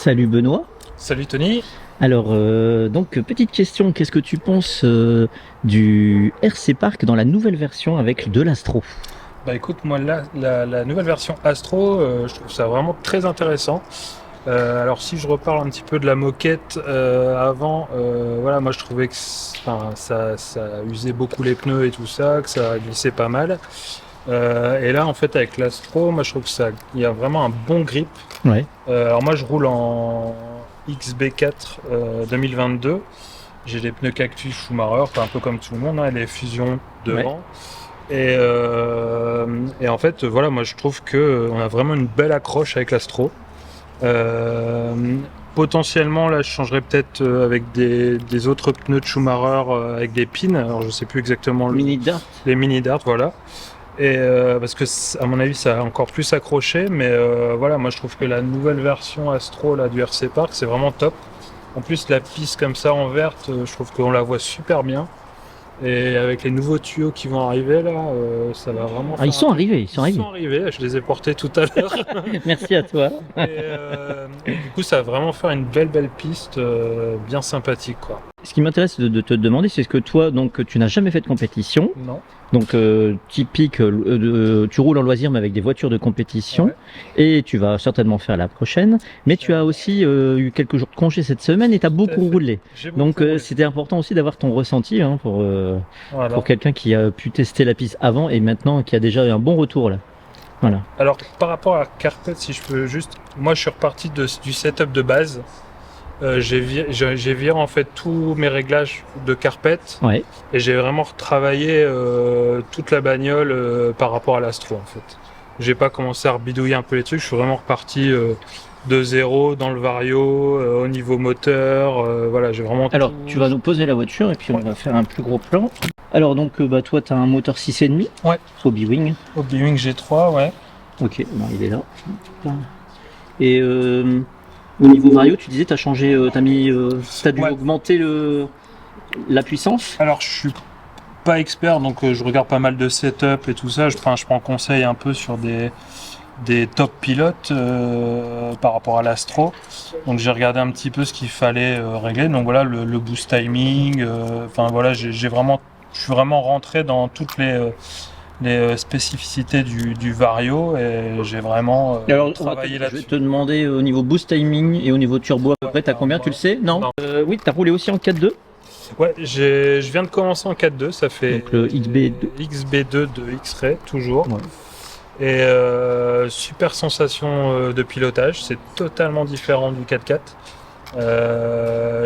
Salut Benoît. Salut Tony. Alors, donc petite question, qu'est-ce que tu penses du RC Park dans la nouvelle version avec de l'Astro? Bah écoute, moi la nouvelle version Astro, je trouve ça vraiment très intéressant. Alors si je reparle un petit peu de la moquette avant, voilà, moi je trouvais que ça usait beaucoup les pneus et tout ça, que ça glissait pas mal. Et là en fait avec l'Astro, moi je trouve que il y a vraiment un bon grip. Ouais. Alors moi je roule en XB4 2022. J'ai des pneus Cactus Schumacher, un peu comme tout le monde, hein, les fusions devant. Et en fait, voilà, moi je trouve qu'on a vraiment une belle accroche avec l'Astro. Potentiellement, là, je changerais peut-être avec des autres pneus de Schumacher avec des pins. Alors, je sais plus exactement Mini Dart. les mini Dart, voilà. Et parce que, à mon avis, ça a encore plus accroché. Mais voilà, moi je trouve que la nouvelle version Astro là, du RC Park, c'est vraiment top. En plus, la piste comme ça en verte, je trouve qu'on la voit super bien. Et avec les nouveaux tuyaux qui vont arriver là, ça va vraiment. Ah, ils sont arrivés, Ils sont arrivés. Je les ai portés tout à l'heure. Merci à toi. Et du coup, ça va vraiment faire une belle piste, bien sympathique, quoi. Ce qui m'intéresse de te demander, c'est ce que toi, donc, tu n'as jamais fait de compétition. Non. Donc, typique, tu roules en loisir, mais avec des voitures de compétition. Ouais. Et tu vas certainement faire la prochaine. Mais tu as aussi eu quelques jours de congé cette semaine et tu as beaucoup roulé. J'ai beaucoup Donc, roulé. c'était important aussi d'avoir ton ressenti hein, Voilà. pour quelqu'un qui a pu tester la piste avant et maintenant qui a déjà eu un bon retour là. Voilà. Alors, par rapport à Carpet, si je peux juste. Moi, je suis reparti du setup de base. J'ai viré en fait tous mes réglages de Carpet. Ouais. Et j'ai vraiment retravaillé toute la bagnole par rapport à l'Astro en fait. J'ai pas commencé à bidouiller un peu les trucs, je suis vraiment reparti de zéro dans le Vario, au niveau moteur, voilà, j'ai vraiment Alors, tout... tu vas nous poser la voiture et puis on Ouais. va faire un plus gros plan. Alors, donc, toi, tu as un moteur 6,5 Ouais. Hobby-Wing. Hobby-Wing G3, ouais. Ok, bon, il est là. Et au niveau Vario, tu disais, tu as changé, t'as dû Ouais. augmenter la puissance. Alors je suis pas expert, donc je regarde pas mal de setup et tout ça, je prends conseil un peu sur des top pilotes par rapport à l'Astro. Donc j'ai regardé un petit peu ce qu'il fallait régler. Donc voilà, le boost timing, enfin voilà, je suis vraiment rentré dans toutes les spécificités du Vario et j'ai vraiment Alors, travaillé je vais là-dessus. te demander au niveau boost timing et au niveau turbo à peu près, t'as combien, tu le sais? Non, Non. Oui, t'as roulé aussi en 4.2. Ouais, je viens de commencer en 4.2, ça fait Donc le XB2. XB2 de X-Ray, toujours. Ouais. Et super sensation de pilotage, c'est totalement différent du 4x4.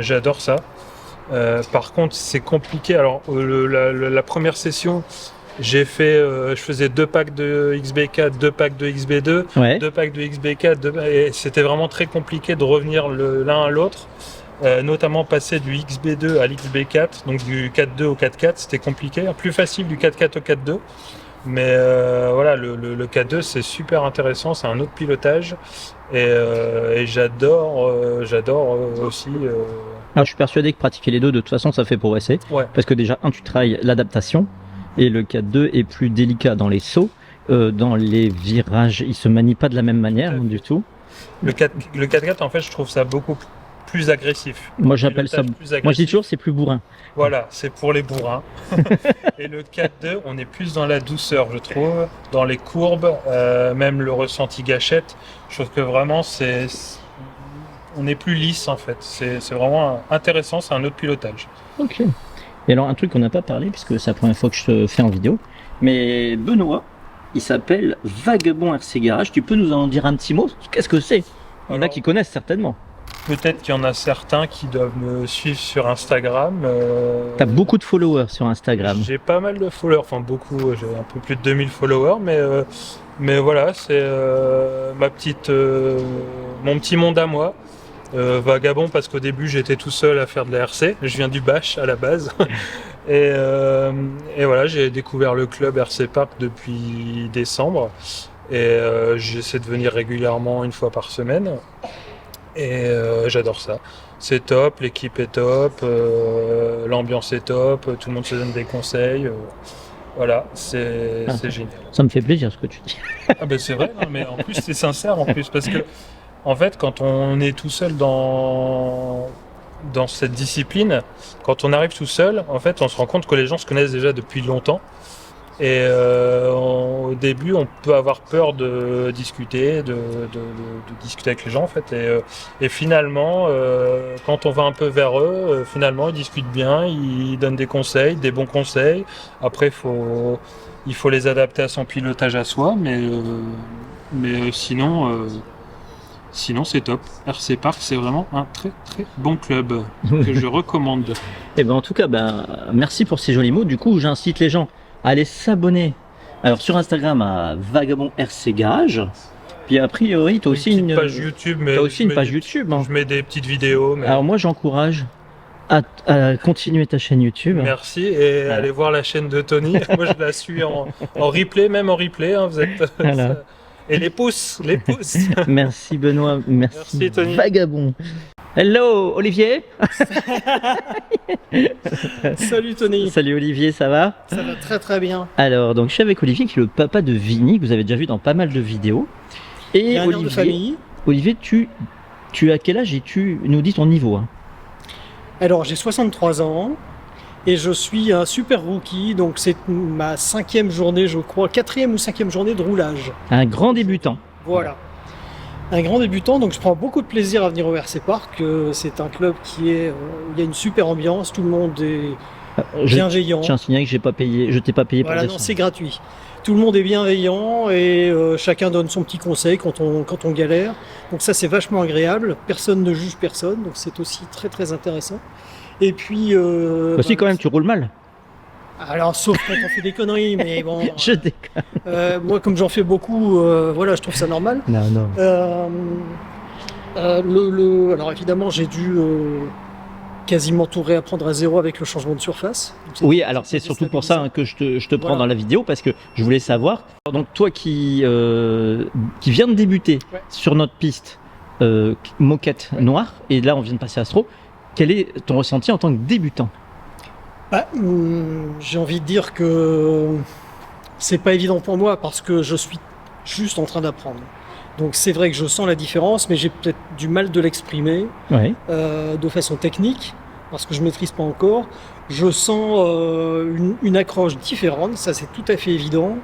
J'adore ça. Par contre, c'est compliqué. Alors, la première session, je faisais 2 packs de XB4, 2 packs de XB2, Ouais. 2 packs de XB4, et c'était vraiment très compliqué de revenir l'un à l'autre. Notamment passer du XB2 à l'XB4, donc du 4.2 au 4.4, c'était compliqué. Plus facile du 4.4 au 4.2. Mais voilà, le 4.2 c'est super intéressant, c'est un autre pilotage. Et j'adore aussi. Alors, je suis persuadé que pratiquer les deux, de toute façon, ça fait progresser. Ouais. Parce que déjà, tu travailles l'adaptation et le 4.2 est plus délicat dans les sauts. Dans les virages, il se manie pas de la même manière du tout. Le 4x4, en fait, je trouve ça beaucoup plus agressif. Moi, j'appelle ça. Pilotage plus agressif. Moi, je dis toujours, c'est plus bourrin. Voilà, c'est pour les bourrins. Et le 4.2, on est plus dans la douceur, je trouve, dans les courbes, même le ressenti gâchette. Je trouve que vraiment, on est plus lisse en fait. C'est vraiment intéressant, c'est un autre pilotage. Ok. Et alors, un truc qu'on n'a pas parlé, puisque c'est la première fois que je te fais en vidéo, mais Benoît, il s'appelle Vagabond RC Garage. Tu peux nous en dire un petit mot? Qu'est-ce que c'est? Il y en a Alors, qui connaissent certainement. peut-être qu'il y en a certains qui doivent me suivre sur Instagram. T'as beaucoup de followers sur Instagram. J'ai pas mal de followers, enfin beaucoup, j'ai un peu plus de 2000 followers, mais voilà, c'est mon petit monde à moi. Vagabond parce qu'au début j'étais tout seul à faire de la RC, je viens du Bash à la base. Et voilà, j'ai découvert le club RC Park depuis décembre et j'essaie de venir régulièrement une fois par semaine. Et j'adore ça. C'est top, l'équipe est top, l'ambiance est top, tout le monde se donne des conseils. Voilà, c'est génial. Ça me fait plaisir ce que tu dis. Ah ben c'est vrai, non, mais en plus c'est sincère en plus parce que En fait, quand on est tout seul dans cette discipline, quand on arrive tout seul, en fait, on se rend compte que les gens se connaissent déjà depuis longtemps. Et au début, on peut avoir peur de discuter, de discuter avec les gens, en fait. Et finalement, quand on va un peu vers eux, finalement, ils discutent bien, ils donnent des conseils, des bons conseils. Après, il faut les adapter à son pilotage à soi, mais sinon, c'est top. RC Park, c'est vraiment un très très bon club que je recommande. Et ben en tout cas, merci pour ces jolis mots. Du coup, j'incite les gens à aller s'abonner. Alors sur Instagram à Vagabond RC Garage. Puis a priori, tu as aussi une page YouTube. Mais t'as aussi une page YouTube. Hein. Je mets des petites vidéos. Mais... Alors moi, j'encourage à continuer ta chaîne YouTube. Merci et voilà. Allez voir la chaîne de Tony. Moi, je la suis en replay, même en replay. Hein, vous êtes. Voilà. Et les pouces. Merci Benoît, merci Tony. Vagabond. Hello Olivier. Salut Tony. Salut Olivier, ça va? Ça va très très bien. Alors donc je suis avec Olivier qui est le papa de Vinny, que vous avez déjà vu dans pas mal de vidéos. Et Olivier, tu as quel âge et tu nous dis ton niveau hein? Alors j'ai 63 ans et je suis un super rookie, donc c'est ma 5e journée, je crois, 4e ou 5e journée de roulage. Un grand débutant. Voilà. Un grand débutant, donc je prends beaucoup de plaisir à venir au RC Park. C'est un club où il y a une super ambiance, tout le monde est bienveillant. Je tiens à signaler que je t'ai pas payé pour voilà, non, c'est gratuit. Tout le monde est bienveillant et chacun donne son petit conseil quand on galère. Donc ça c'est vachement agréable, personne ne juge personne, donc c'est aussi très très intéressant. Et puis... si quand même tu roules mal. Alors sauf quand on fait des conneries, mais bon... Je déconne. moi comme j'en fais beaucoup, voilà, je trouve ça normal. Non. Alors évidemment j'ai dû quasiment tout réapprendre à zéro avec le changement de surface. Oui, alors c'est surtout pour ça que je te prends dans la vidéo, parce que je voulais savoir, donc toi qui viens de débuter sur notre piste moquette noire, et là on vient de passer Astro, quel est ton ressenti en tant que débutant? J'ai envie de dire que c'est pas évident pour moi parce que je suis juste en train d'apprendre. Donc c'est vrai que je sens la différence, mais j'ai peut-être du mal de l'exprimer de façon technique parce que je maîtrise pas encore. Je sens une accroche différente, ça c'est tout à fait évident.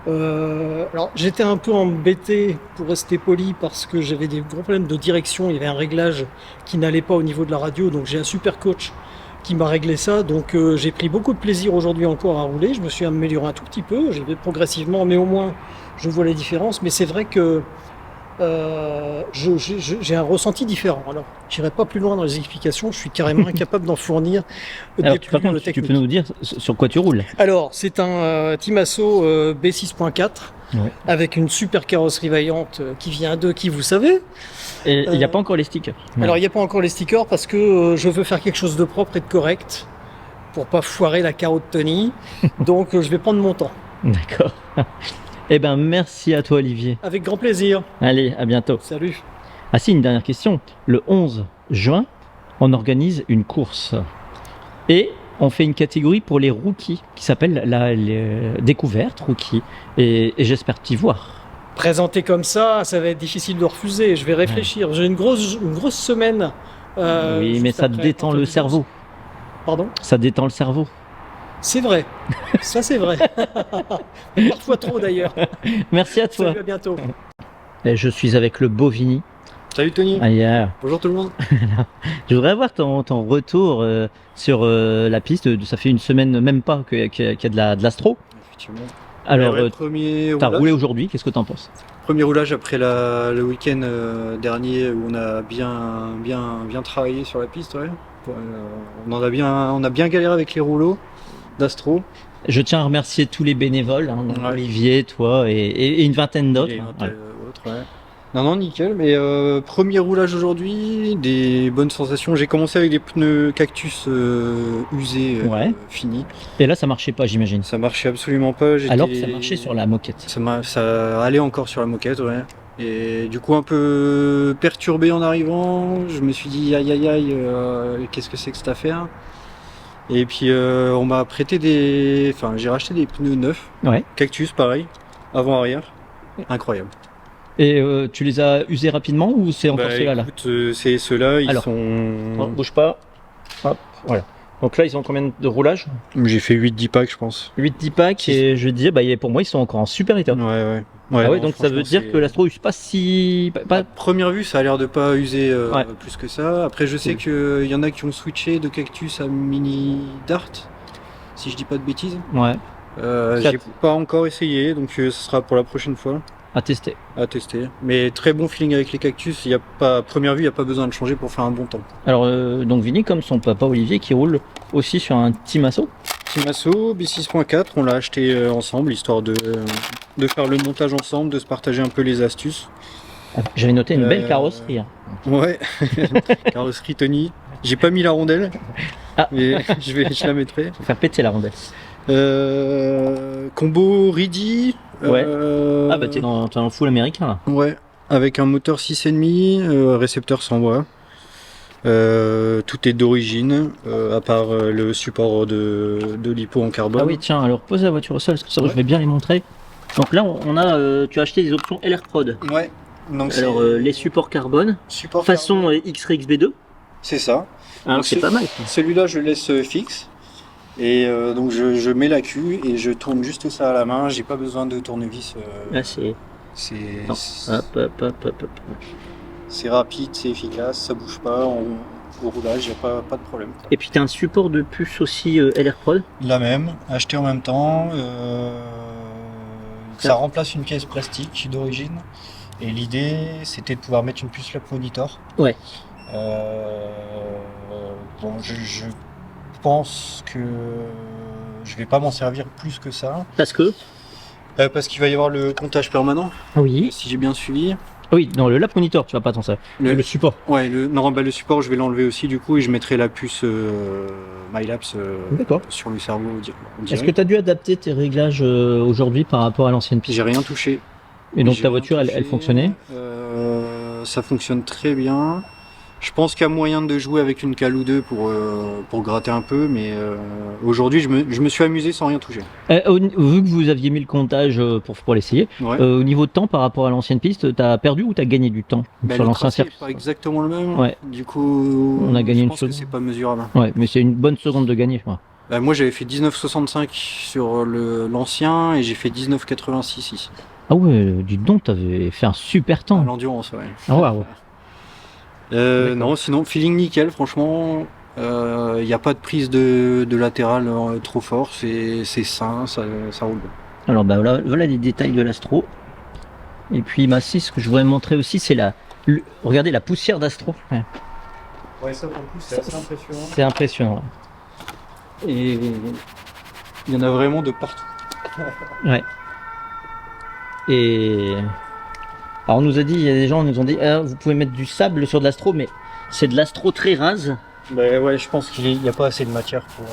Alors j'étais un peu embêté, pour rester poli, parce que j'avais des gros problèmes de direction. Il y avait un réglage qui n'allait pas au niveau de la radio, donc j'ai un super coach qui m'a réglé ça, donc j'ai pris beaucoup de plaisir aujourd'hui encore à rouler. Je me suis amélioré un tout petit peu, j'y vais progressivement, mais au moins je vois la différence. Mais c'est vrai que j'ai un ressenti différent. Alors, j'irai pas plus loin dans les explications, je suis carrément incapable d'en fournir. Alors, par contre, tu peux nous dire sur quoi tu roules? Alors, c'est un Timasso B6.4 avec une super carrosserie vaillante qui vient de qui, vous savez. Et il n'y a pas encore les stickers. Alors, il n'y a pas encore les stickers parce que je veux faire quelque chose de propre et de correct pour pas foirer la carreau de Tony. Donc, je vais prendre mon temps. D'accord. Eh ben, merci à toi, Olivier. Avec grand plaisir. Allez, à bientôt. Salut. Ah si, une dernière question. Le 11 juin, on organise une course. Et on fait une catégorie pour les rookies qui s'appelle la découverte rookie. Et j'espère t'y voir. Présenté comme ça, ça va être difficile de refuser. Je vais réfléchir. J'ai une grosse semaine. Oui, mais ça détend le cerveau. Pardon ? Ça détend le cerveau. C'est vrai, ça c'est vrai. Parfois trop d'ailleurs. Merci à toi. Salut, à bientôt. Et je suis avec le beau Vinny. Salut Tony. Ailleurs. Bonjour tout le monde. Je voudrais avoir ton retour sur la piste. Ça fait une semaine même pas qu'il y a de l'astro. Effectivement. Alors, tu as roulé aujourd'hui, qu'est-ce que tu en penses? Premier roulage après le week-end dernier où on a bien travaillé sur la piste. Ouais. On a bien galéré avec les rouleaux d'astro. Je tiens à remercier tous les bénévoles, Olivier, toi et une vingtaine d'autres. Non, nickel. Mais premier roulage aujourd'hui, des bonnes sensations. J'ai commencé avec des pneus cactus usés, finis. Et là, ça marchait pas, j'imagine. Ça marchait absolument pas. Alors que ça marchait sur la moquette. Ça allait encore sur la moquette, ouais. Et du coup, un peu perturbé en arrivant, je me suis dit aïe, qu'est-ce que c'est que cette affaire? Et puis on m'a prêté j'ai racheté des pneus neufs, cactus pareil, avant-arrière, incroyable. Et tu les as usés rapidement ou c'est encore ceux-là là? Écoute, c'est ceux-là, ils Alors, sont... bouge pas. Hop, voilà. Donc là, ils ont combien de roulage? J'ai fait 8-10 packs, je pense. 8-10 packs et je disais, bah, pour moi, ils sont encore en super état. Ouais. Ah ouais, non, donc ça veut dire que l'Astro use pas si... À première vue, ça a l'air de pas user Ouais. plus que ça. Après, je sais qu'il y en a qui ont switché de Cactus à Mini Dart, si je dis pas de bêtises. Ouais, J'ai pas encore essayé, donc ce sera pour la prochaine fois à tester. à tester. Mais très bon feeling avec les Cactus. Il y a pas, à première vue, il n'y a pas besoin de changer pour faire un bon temps. Alors, donc Vinny, comme son papa Olivier, qui roule aussi sur un Timasso. Timasso B6.4, on l'a acheté ensemble, histoire de faire le montage ensemble, de se partager un peu les astuces. J'avais noté une belle carrosserie. Hein. Ouais, carrosserie Tony. J'ai pas mis la rondelle, Ah. mais je la mettrai. Faut faire péter la rondelle. Combo Reedy. Ouais. Ah bah t'es dans le full américain là. Ouais, avec un moteur 6,5, récepteur sans bois. Tout est d'origine, à part le support de lipo en carbone. Ah oui, tiens, alors pose la voiture au sol, parce que ça, je vais bien les montrer. Donc là, on a, tu as acheté des options LR Prod. Ouais. Donc Alors les supports carbone, support façon X-Ray XB2. c'est ça. Ah, Donc, c'est pas mal. Celui-là, je le laisse fixe. Et donc je mets la queue et je tourne juste ça à la main. J'ai pas besoin de tournevis. Là, c'est. C'est Hop. c'est rapide, c'est efficace, ça bouge pas. Au roulage, il n'y a pas de problème. Et puis tu as un support de puce aussi LR Prod. La même, acheté en même temps. Ça remplace une pièce plastique d'origine. Et l'idée, c'était de pouvoir mettre une puce Lap Monitor. Ouais. Bon, je pense que je vais pas m'en servir plus que ça. Parce que. Parce qu'il va y avoir le comptage permanent, Oui. si j'ai bien suivi. Oui, dans le Lap Monitor, tu vas pas t'en servir. Le support. Ouais, le support, je vais l'enlever aussi du coup et je mettrai la puce MyLapse D'accord. sur le cerveau. Est-ce que tu as dû adapter tes réglages aujourd'hui par rapport à l'ancienne piste? J'ai rien touché. Et donc J'ai ta rien voiture, elle touché. fonctionnait? Ça fonctionne très bien. Je pense qu'il y a moyen de jouer avec une cale ou deux pour gratter un peu, mais aujourd'hui je me suis amusé sans rien toucher. Vu que vous aviez mis le comptage pour l'essayer, Ouais. au niveau de temps par rapport à l'ancienne piste, t'as perdu ou t'as gagné du temps Ben, sur le l'ancien tracé circuit? est pas exactement le même. Ouais. Du coup, On a gagné je une pense que seconde. c'est pas mesurable. Ouais, mais c'est une bonne seconde de gagner. Ouais. Moi j'avais fait 19,65 sur l'ancien et j'ai fait 19,86 ici. Ah ouais, dis donc, t'avais fait un super À temps. l'endurance, ouais. Ah ouais. Non, sinon feeling nickel, franchement. Il n'y a pas de prise de latéral trop fort, c'est sain, ça roule bien. Alors bah voilà les détails de l'Astro. Et puis ce que je voudrais montrer aussi, c'est regardez la poussière d'Astro. Ouais. Ouais, ça pour le coup c'est assez impressionnant. C'est impressionnant. Et il y en a vraiment de partout. Ouais. Et alors on nous a dit, il y a des gens nous ont dit, vous pouvez mettre du sable sur de l'Astro, mais c'est de l'Astro très rase. Bah ouais, je pense qu'il n'y a pas assez de matière pour.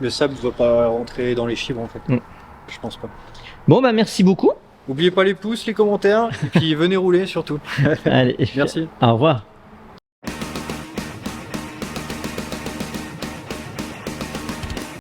Le sable ne doit pas rentrer dans les fibres en fait. Je pense pas. Bon bah merci beaucoup. N'oubliez pas les pouces, les commentaires, et puis venez rouler surtout. Allez, Merci. Au revoir.